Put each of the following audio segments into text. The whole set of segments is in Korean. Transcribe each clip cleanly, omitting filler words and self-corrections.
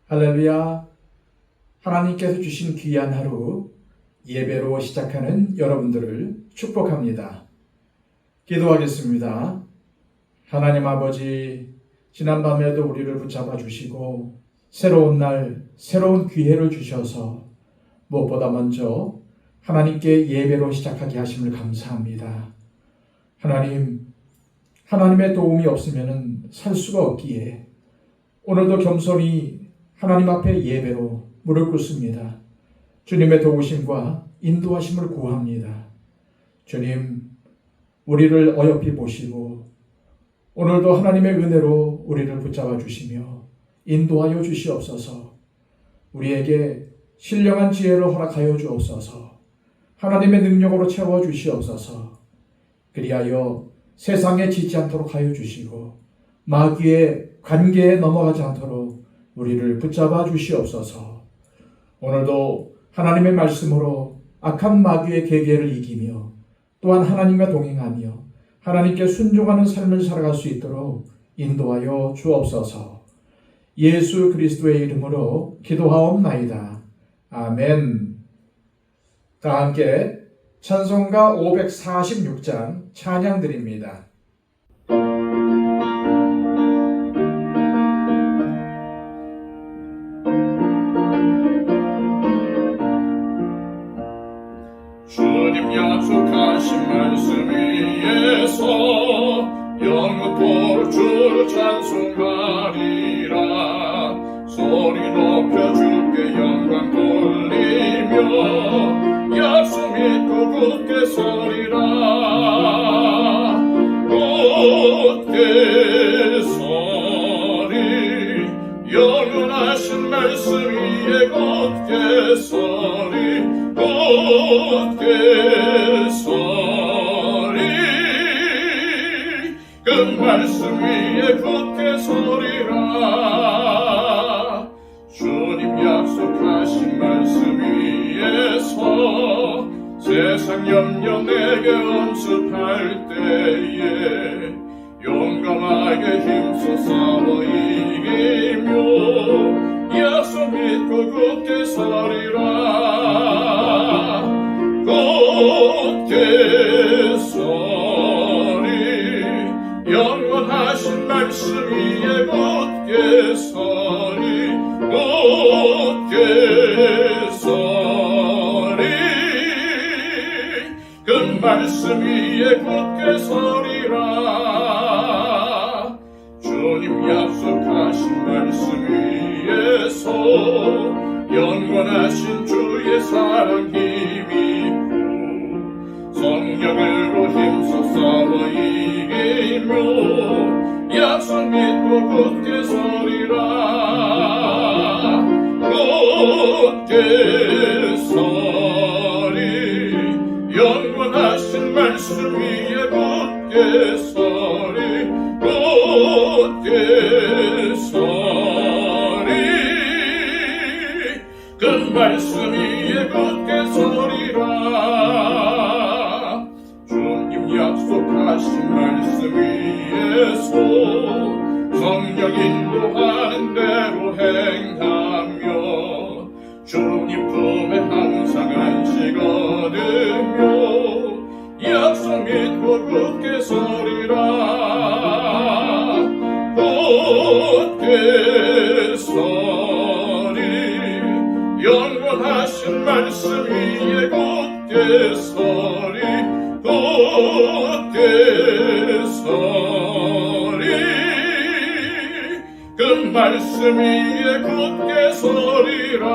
할렐루야. 하나님께서 주신 귀한 하루 예배로 시작하는 여러분들을 축복합니다. 기도하겠습니다. 하나님 아버지, 지난밤에도 우리를 붙잡아 주시고 새로운 날, 새로운 기회를 주셔서 무엇보다 먼저 하나님께 예배로 시작하게 하심을 감사합니다. 하나님의 도움이 없으면 살 수가 없기에 오늘도 겸손히 하나님 앞에 예배로 무릎 꿇습니다. 주님의 도우심과 인도하심을 구합니다. 주님, 우리를 어여삐 보시고 오늘도 하나님의 은혜로 우리를 붙잡아 주시며 인도하여 주시옵소서. 우리에게 신령한 지혜를 허락하여 주옵소서. 하나님의 능력으로 채워 주시옵소서. 그리하여 세상에 지지 않도록 하여 주시고 마귀의 관계에 넘어가지 않도록 우리를 붙잡아 주시옵소서. 오늘도 하나님의 말씀으로 악한 마귀의 계계를 이기며 또한 하나님과 동행하며 하나님께 순종하는 삶을 살아갈 수 있도록 인도하여 주옵소서. 예수 그리스도의 이름으로 기도하옵나이다. 아멘. 다 함께 찬송가 546장 찬양 드립니다. 주님 약속하신 말씀 위에서 영원토록 주를 찬송하리라. 소리 높여 주께 영광 돌리며 약속 믿고 굳게 서리라. 굳게 서리 영원하신 말씀 위에 굳게 서리. 굳게 서리 그 말씀 위에 굳게 서리라. 주님 약속하신 말씀 위에서 세상 염려 내게 엄습할 때에 용감하게 힘써 싸워 이기며 약속 믿고 굳게 서리라. 굳게 서리 영원하신 말씀 위에 굳게 서리. 굳게 서리 그 말씀 위에 굳게 서리라. 주님 약속하신 말씀 위에서 영원하신 주의 사랑 힘입고 성령으로 힘써 싸워 이기며 약속 믿고 굳게 서리라. 굳게 서리 영원하신 말씀 위에 굳게 서리. 굳게 서리 그 말씀 위에 굳게 서리라. 주님 약속하신 말씀 위에서 성령 인도하는 대로 행하며 주님 품에 항상 안식 얻으며 약속 믿고 굳게 서리라. 굳게 서리 영원하신 말씀 위에 굳게 서리. 굳게 서리 그 말씀 위에 굳게 서리라.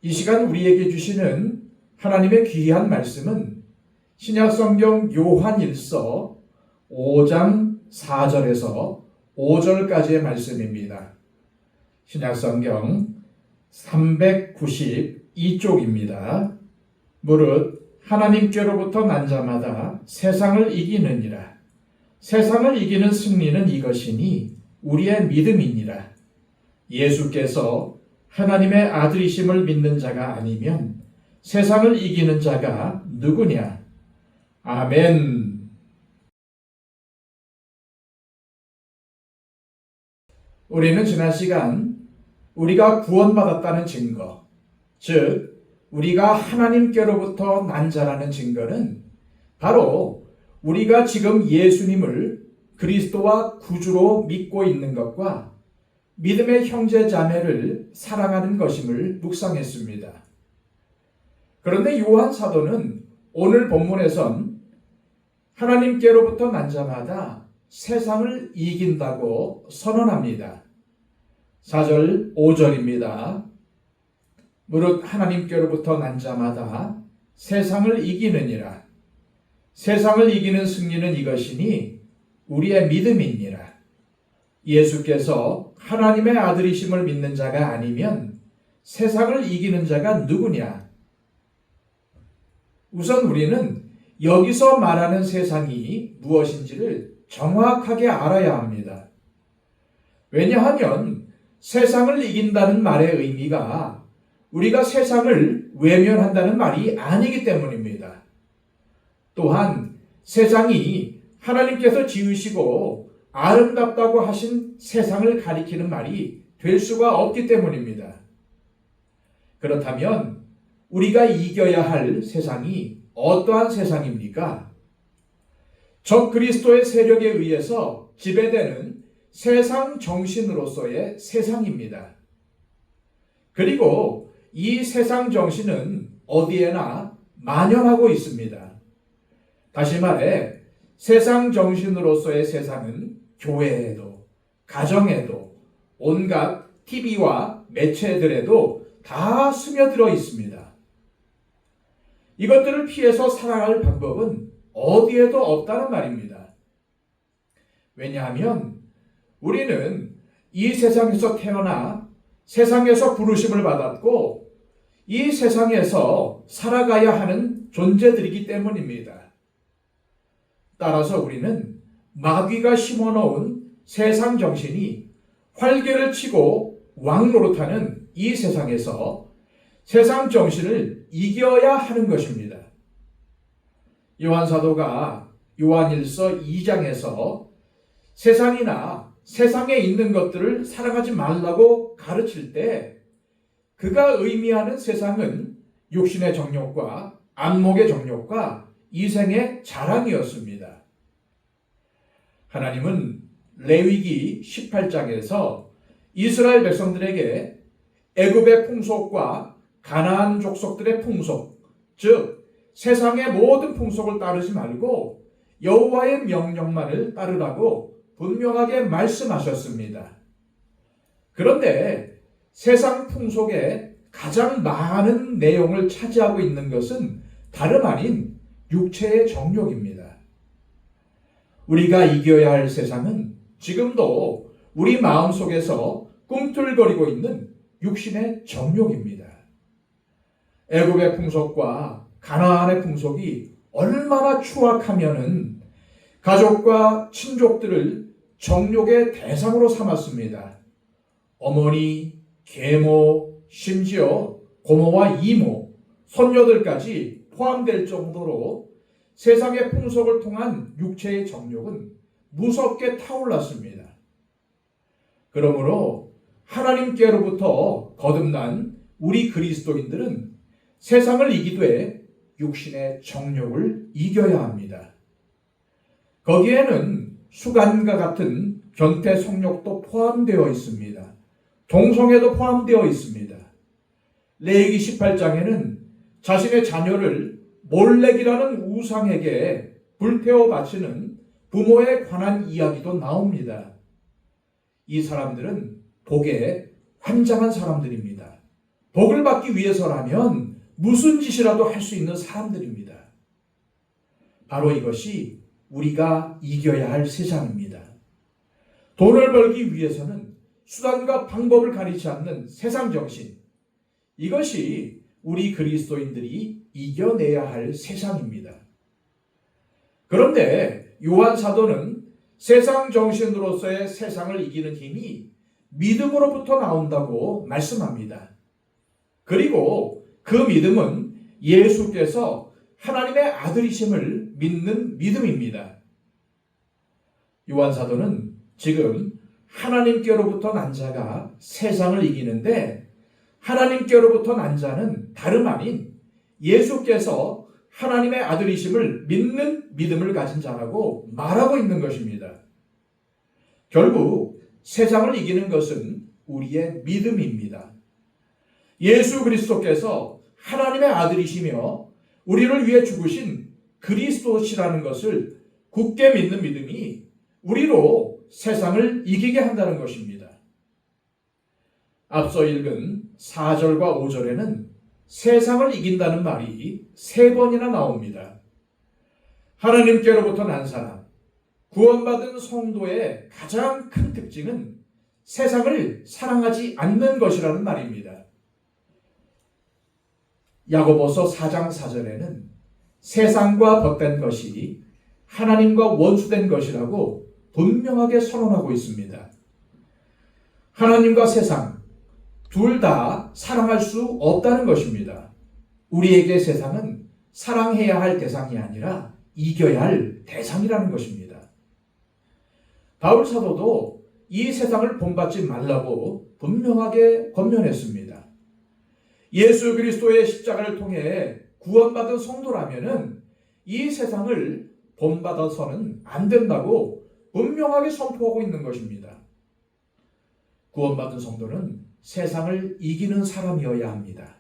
이 시간 우리에게 주시는 하나님의 귀한 말씀은 신약성경 요한일서 5장 4절에서 5절까지의 말씀입니다. 신약성경 392쪽입니다. 무릇 하나님께로부터 난 자마다 세상을 이기느니라. 세상을 이기는 승리는 이것이니 우리의 믿음이니라. 예수께서 하나님의 아들이심을 믿는 자가 아니면 세상을 이기는 자가 누구냐? 아멘. 우리는 지난 시간 우리가 구원받았다는 증거, 즉 우리가 하나님께로부터 난 자라는 증거는 바로 우리가 지금 예수님을 그리스도와 구주로 믿고 있는 것과 믿음의 형제 자매를 사랑하는 것임을 묵상했습니다. 그런데 요한 사도는 오늘 본문에선 하나님께로부터 난 자마다 세상을 이긴다고 선언합니다. 4절 5절입니다. 무릇 하나님께로부터 난 자마다 세상을 이기느니라. 세상을 이기는 승리는 이것이니 우리의 믿음이니라. 예수께서 하나님의 아들이심을 믿는 자가 아니면 세상을 이기는 자가 누구냐? 우선 우리는 여기서 말하는 세상이 무엇인지를 정확하게 알아야 합니다. 왜냐하면 세상을 이긴다는 말의 의미가 우리가 세상을 외면한다는 말이 아니기 때문입니다. 또한 세상이 하나님께서 지으시고 아름답다고 하신 세상을 가리키는 말이 될 수가 없기 때문입니다. 그렇다면 우리가 이겨야 할 세상이 어떠한 세상입니까? 적 그리스도의 세력에 의해서 지배되는 세상 정신으로서의 세상입니다. 그리고 이 세상 정신은 어디에나 만연하고 있습니다. 다시 말해 세상 정신으로서의 세상은 교회에도, 가정에도, 온갖 TV와 매체들에도 다 스며들어 있습니다. 이것들을 피해서 살아갈 방법은 어디에도 없다는 말입니다. 왜냐하면 우리는 이 세상에서 태어나 세상에서 부르심을 받았고 이 세상에서 살아가야 하는 존재들이기 때문입니다. 따라서 우리는 마귀가 심어놓은 세상 정신이 활개를 치고 왕노릇하는 이 세상에서 세상 정신을 이겨야 하는 것입니다. 요한 사도가 요한일서 2장에서 세상이나 세상에 있는 것들을 사랑하지 말라고 가르칠 때 그가 의미하는 세상은 육신의 정욕과 안목의 정욕과 이생의 자랑이었습니다. 하나님은 레위기 18장에서 이스라엘 백성들에게 애굽의 풍속과 가나안 족속들의 풍속, 즉 세상의 모든 풍속을 따르지 말고 여호와의 명령만을 따르라고 분명하게 말씀하셨습니다. 그런데 세상 풍속의 가장 많은 내용을 차지하고 있는 것은 다름 아닌 육체의 정욕입니다. 우리가 이겨야 할 세상은 지금도 우리 마음속에서 꿈틀거리고 있는 육신의 정욕입니다. 애굽의 풍속과 가나안의 풍속이 얼마나 추악하면은 가족과 친족들을 정욕의 대상으로 삼았습니다. 어머니, 계모, 심지어 고모와 이모, 손녀들까지 포함될 정도로 세상의 풍속을 통한 육체의 정욕은 무섭게 타올랐습니다. 그러므로 하나님께로부터 거듭난 우리 그리스도인들은 세상을 이기되 육신의 정욕을 이겨야 합니다. 거기에는 수간과 같은 변태 성욕도 포함되어 있습니다. 동성애도 포함되어 있습니다. 레위기 18장에는 자신의 자녀를 몰렉이라는 우상에게 불태워 바치는 부모에 관한 이야기도 나옵니다. 이 사람들은 복에 환장한 사람들입니다. 복을 받기 위해서라면 무슨 짓이라도 할 수 있는 사람들입니다. 바로 이것이 우리가 이겨야 할 세상입니다. 돈을 벌기 위해서는 수단과 방법을 가리지 않는 세상 정신, 이것이 우리 그리스도인들이 이겨내야 할 세상입니다. 그런데 요한 사도는 세상 정신으로서의 세상을 이기는 힘이 믿음으로부터 나온다고 말씀합니다. 그리고 그 믿음은 예수께서 하나님의 아들이심을 믿는 믿음입니다. 요한 사도는 지금 하나님께로부터 난 자가 세상을 이기는데, 하나님께로부터 난 자는 다름 아닌 예수께서 하나님의 아들이심을 믿는 믿음을 가진 자라고 말하고 있는 것입니다. 결국 세상을 이기는 것은 우리의 믿음입니다. 예수 그리스도께서 하나님의 아들이시며 우리를 위해 죽으신 그리스도시라는 것을 굳게 믿는 믿음이 우리로 세상을 이기게 한다는 것입니다. 앞서 읽은 4절과 5절에는 세상을 이긴다는 말이 3번이나 나옵니다. 하나님께로부터 난 사람, 구원받은 성도의 가장 큰 특징은 세상을 사랑하지 않는 것이라는 말입니다. 야고보서 4장 4절에는 세상과 벗된 것이 하나님과 원수된 것이라고 분명하게 선언하고 있습니다. 하나님과 세상 둘 다 사랑할 수 없다는 것입니다. 우리에게 세상은 사랑해야 할 대상이 아니라 이겨야 할 대상이라는 것입니다. 바울 사도도 이 세상을 본받지 말라고 분명하게 권면했습니다. 예수 그리스도의 십자가를 통해 구원받은 성도라면은 이 세상을 본받아서는 안 된다고 분명하게 선포하고 있는 것입니다. 구원받은 성도는 세상을 이기는 사람이어야 합니다.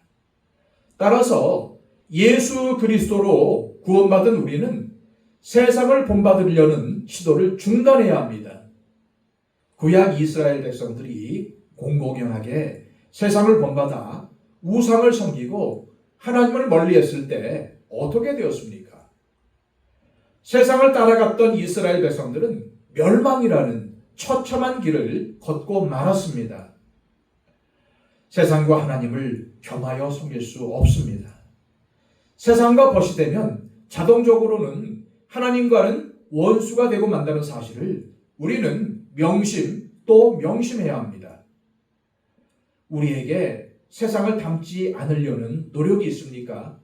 따라서 예수 그리스도로 구원받은 우리는 세상을 본받으려는 시도를 중단해야 합니다. 구약 이스라엘 백성들이 공공연하게 세상을 본받아 우상을 섬기고 하나님을 멀리했을 때 어떻게 되었습니까? 세상을 따라갔던 이스라엘 백성들은 멸망이라는 처참한 길을 걷고 말았습니다. 세상과 하나님을 겸하여 섬길 수 없습니다. 세상과 벗이 되면 자동적으로는 하나님과는 원수가 되고 만다는 사실을 우리는 명심 또 명심해야 합니다. 우리에게 세상을 닮지 않으려는 노력이 있습니까?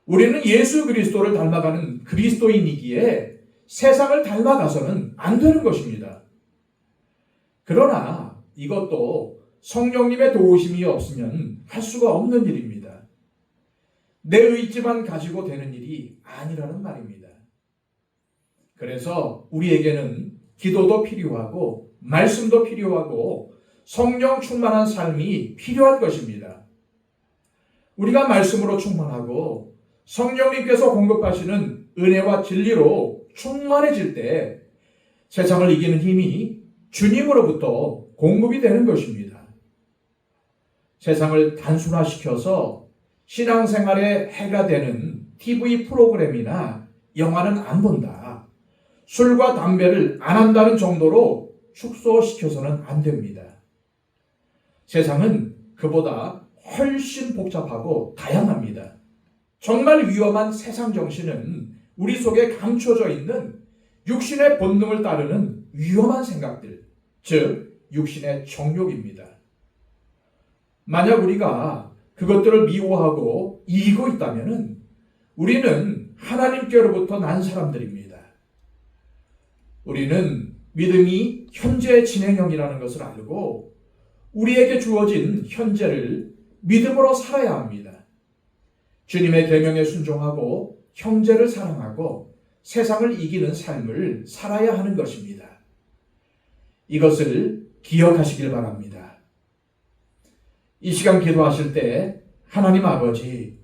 우리는 예수 그리스도를 닮아가는 그리스도인이기에 세상을 닮아가서는 안 되는 것입니다. 그러나 이것도 성령님의 도우심이 없으면 할 수가 없는 일입니다. 내 의지만 가지고 되는 일이 아니라는 말입니다. 그래서 우리에게는 기도도 필요하고 말씀도 필요하고 성령 충만한 삶이 필요한 것입니다. 우리가 말씀으로 충만하고 성령님께서 공급하시는 은혜와 진리로 충만해질 때 세상을 이기는 힘이 주님으로부터 공급이 되는 것입니다. 세상을 단순화시켜서 신앙생활에 해가 되는 TV 프로그램이나 영화는 안 본다. 술과 담배를 안 한다는 정도로 축소시켜서는 안 됩니다. 세상은 그보다 훨씬 복잡하고 다양합니다. 정말 위험한 세상 정신은 우리 속에 감춰져 있는 육신의 본능을 따르는 위험한 생각들, 즉 육신의 정욕입니다. 만약 우리가 그것들을 미워하고 이기고 있다면 우리는 하나님께로부터 난 사람들입니다. 우리는 믿음이 현재 진행형이라는 것을 알고 우리에게 주어진 현재를 믿음으로 살아야 합니다. 주님의 계명에 순종하고 형제를 사랑하고 세상을 이기는 삶을 살아야 하는 것입니다. 이것을 기억하시길 바랍니다. 이 시간 기도하실 때 하나님 아버지,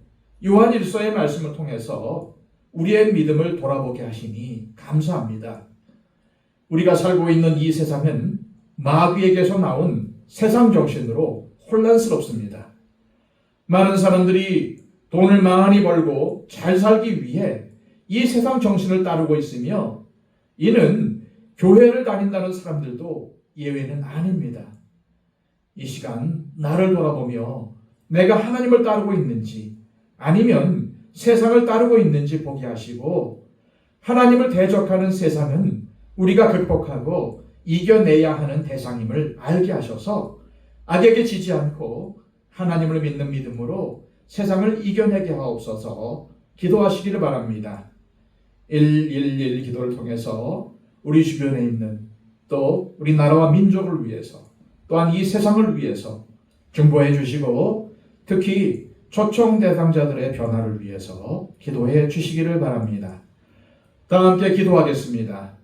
요한 1서의 말씀을 통해서 우리의 믿음을 돌아보게 하시니 감사합니다. 우리가 살고 있는 이 세상은 마귀에게서 나온 세상 정신으로 혼란스럽습니다. 많은 사람들이 돈을 많이 벌고 잘 살기 위해 이 세상 정신을 따르고 있으며 이는 교회를 다닌다는 사람들도 예외는 아닙니다. 이 시간 나를 돌아보며 내가 하나님을 따르고 있는지 아니면 세상을 따르고 있는지 보게 하시고 하나님을 대적하는 세상은 우리가 극복하고 이겨내야 하는 대상임을 알게 하셔서 악에게 지지 않고 하나님을 믿는 믿음으로 세상을 이겨내게 하옵소서. 기도하시기를 바랍니다. 111 기도를 통해서 우리 주변에 있는 또 우리 나라와 민족을 위해서 또한 이 세상을 위해서 중보해 주시고 특히 초청 대상자들의 변화를 위해서 기도해 주시기를 바랍니다. 다 함께 기도하겠습니다.